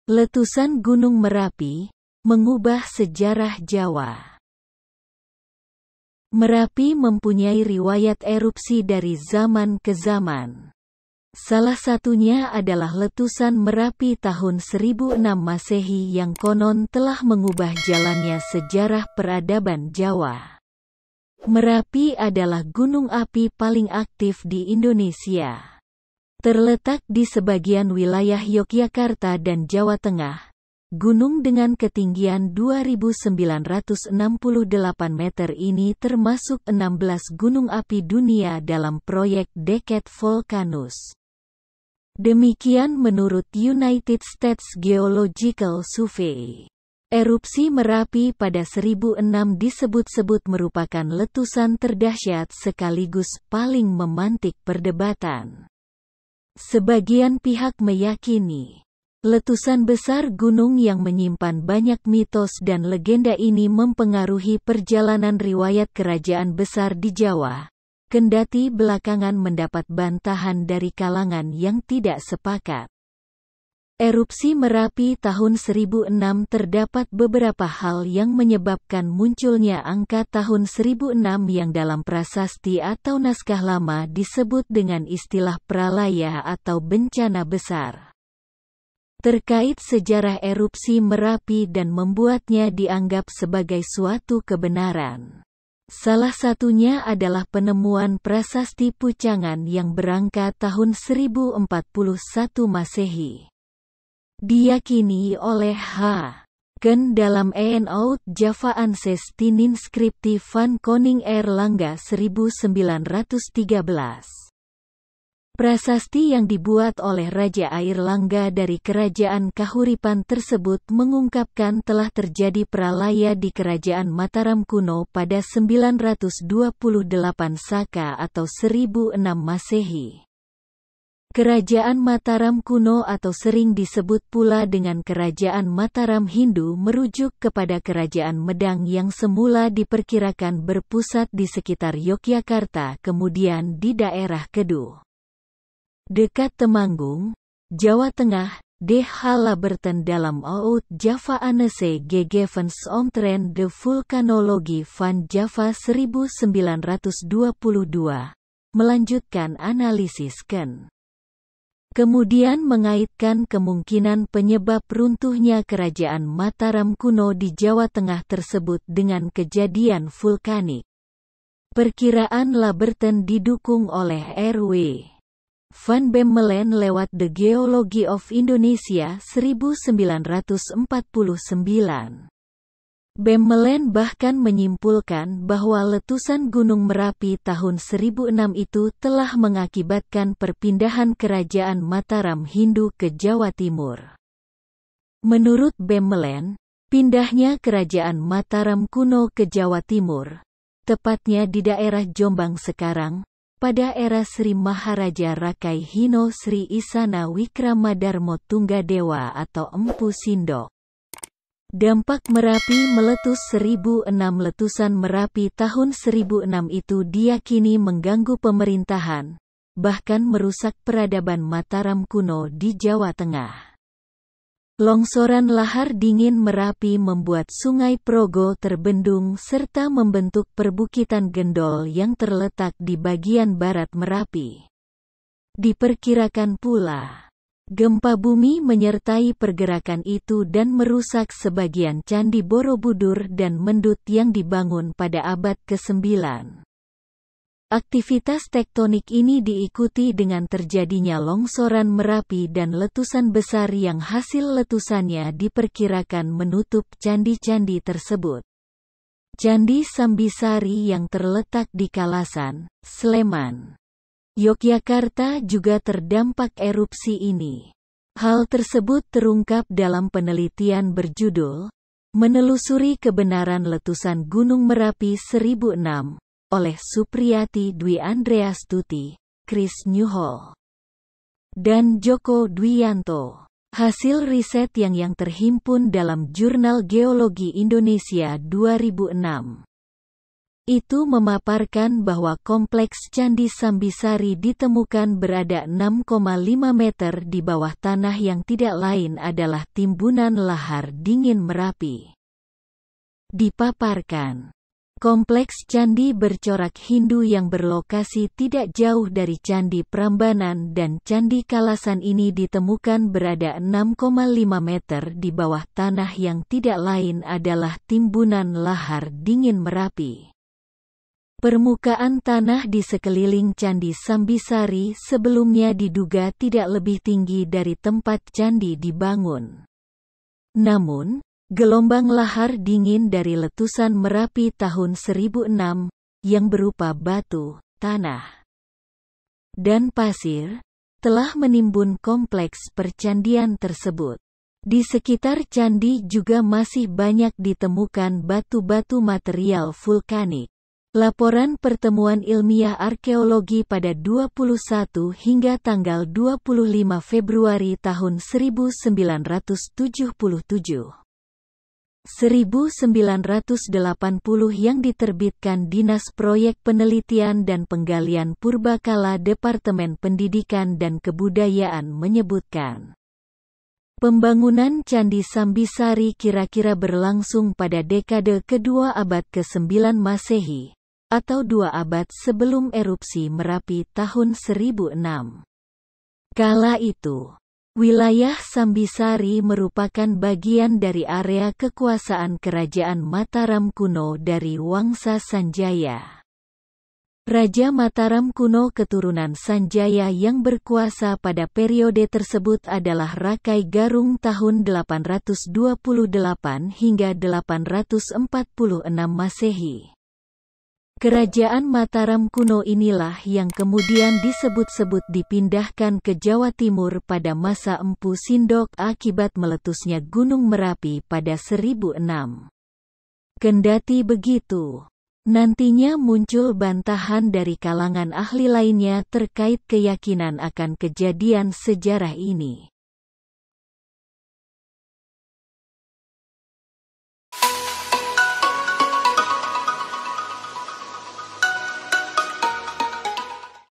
Letusan Gunung Merapi mengubah sejarah Jawa. Merapi mempunyai riwayat erupsi dari zaman ke zaman. Salah satunya adalah letusan Merapi tahun 1006 Masehi yang konon telah mengubah jalannya sejarah peradaban Jawa. Merapi adalah gunung api paling aktif di Indonesia. Terletak di sebagian wilayah Yogyakarta dan Jawa Tengah. Gunung dengan ketinggian 2.968 meter ini termasuk 16 gunung api dunia dalam proyek Decade Volcanoes. Demikian menurut United States Geological Survey. Erupsi Merapi pada 1006 disebut-sebut merupakan letusan terdahsyat sekaligus paling memantik perdebatan. Sebagian pihak meyakini, letusan besar gunung yang menyimpan banyak mitos dan legenda ini mempengaruhi perjalanan riwayat kerajaan besar di Jawa, kendati belakangan mendapat bantahan dari kalangan yang tidak sepakat. Erupsi Merapi tahun 1006 terdapat beberapa hal yang menyebabkan munculnya angka tahun 1006 yang dalam prasasti atau naskah lama disebut dengan istilah pralaya atau bencana besar. Terkait sejarah erupsi Merapi dan membuatnya dianggap sebagai suatu kebenaran. Salah satunya adalah penemuan prasasti Pucangan yang berangka tahun 1041 Masehi. Diyakini oleh H. Ken dalam Een Oud Javaanses Tinin Skripti van Koning Erlangga 1913. Prasasti yang dibuat oleh Raja Airlangga dari Kerajaan Kahuripan tersebut mengungkapkan telah terjadi pralaya di Kerajaan Mataram kuno pada 928 Saka atau 1006 Masehi. Kerajaan Mataram kuno atau sering disebut pula dengan Kerajaan Mataram Hindu merujuk kepada Kerajaan Medang yang semula diperkirakan berpusat di sekitar Yogyakarta kemudian di daerah Keduh. Dekat Temanggung, Jawa Tengah, D.H. Laberten dalam Oud Javaanse Gegevens omtrent de Vulkanologie van Java 1922, melanjutkan analisis Ken. Kemudian mengaitkan kemungkinan penyebab runtuhnya Kerajaan Mataram kuno di Jawa Tengah tersebut dengan kejadian vulkanik. Perkiraan Laberten didukung oleh R.W. Van Bemmelen lewat The Geology of Indonesia 1949. Bemmelen bahkan menyimpulkan bahwa letusan Gunung Merapi tahun 1006 itu telah mengakibatkan perpindahan Kerajaan Mataram Hindu ke Jawa Timur. Menurut Bemmelen, pindahnya Kerajaan Mataram kuno ke Jawa Timur, tepatnya di daerah Jombang sekarang, pada era Sri Maharaja Rakai Hino Sri Isana Wikramadharma Tunggadewa atau Empu Sindok. Dampak Merapi meletus 1006. Letusan Merapi tahun 1006 itu diyakini mengganggu pemerintahan, bahkan merusak peradaban Mataram kuno di Jawa Tengah. Longsoran lahar dingin Merapi membuat Sungai Progo terbendung serta membentuk perbukitan Gendol yang terletak di bagian barat Merapi. Diperkirakan pula, gempa bumi menyertai pergerakan itu dan merusak sebagian Candi Borobudur dan Mendut yang dibangun pada abad ke-9. Aktivitas tektonik ini diikuti dengan terjadinya longsoran Merapi dan letusan besar yang hasil letusannya diperkirakan menutup candi-candi tersebut. Candi Sambisari yang terletak di Kalasan, Sleman, Yogyakarta juga terdampak erupsi ini. Hal tersebut terungkap dalam penelitian berjudul Menelusuri Kebenaran Letusan Gunung Merapi 1006 oleh Supriyati Dwi Andreastuti, Chris Newhall, dan Joko Dwianto. Hasil riset yang terhimpun dalam Jurnal Geologi Indonesia 2006. Itu memaparkan bahwa kompleks Candi Sambisari ditemukan berada 6,5 meter di bawah tanah yang tidak lain adalah timbunan lahar dingin Merapi. Dipaparkan, kompleks candi bercorak Hindu yang berlokasi tidak jauh dari Candi Prambanan dan Candi Kalasan ini ditemukan berada 6,5 meter di bawah tanah yang tidak lain adalah timbunan lahar dingin Merapi. Permukaan tanah di sekeliling Candi Sambisari sebelumnya diduga tidak lebih tinggi dari tempat candi dibangun. Namun, gelombang lahar dingin dari letusan Merapi tahun 1006, yang berupa batu, tanah, dan pasir, telah menimbun kompleks percandian tersebut. Di sekitar candi juga masih banyak ditemukan batu-batu material vulkanik. Laporan pertemuan ilmiah arkeologi pada 21 hingga tanggal 25 Februari tahun 1977. 1980 yang diterbitkan Dinas Proyek Penelitian dan Penggalian Purbakala Departemen Pendidikan dan Kebudayaan menyebutkan, pembangunan Candi Sambisari kira-kira berlangsung pada dekade kedua abad ke-9 Masehi, atau 2 abad sebelum erupsi Merapi tahun 1006. Kala itu, wilayah Sambisari merupakan bagian dari area kekuasaan Kerajaan Mataram kuno dari Wangsa Sanjaya. Raja Mataram kuno keturunan Sanjaya yang berkuasa pada periode tersebut adalah Rakai Garung tahun 828 hingga 846 Masehi. Kerajaan Mataram kuno inilah yang kemudian disebut-sebut dipindahkan ke Jawa Timur pada masa Empu Sindok akibat meletusnya Gunung Merapi pada 1006. Kendati begitu, nantinya muncul bantahan dari kalangan ahli lainnya terkait keyakinan akan kejadian sejarah ini.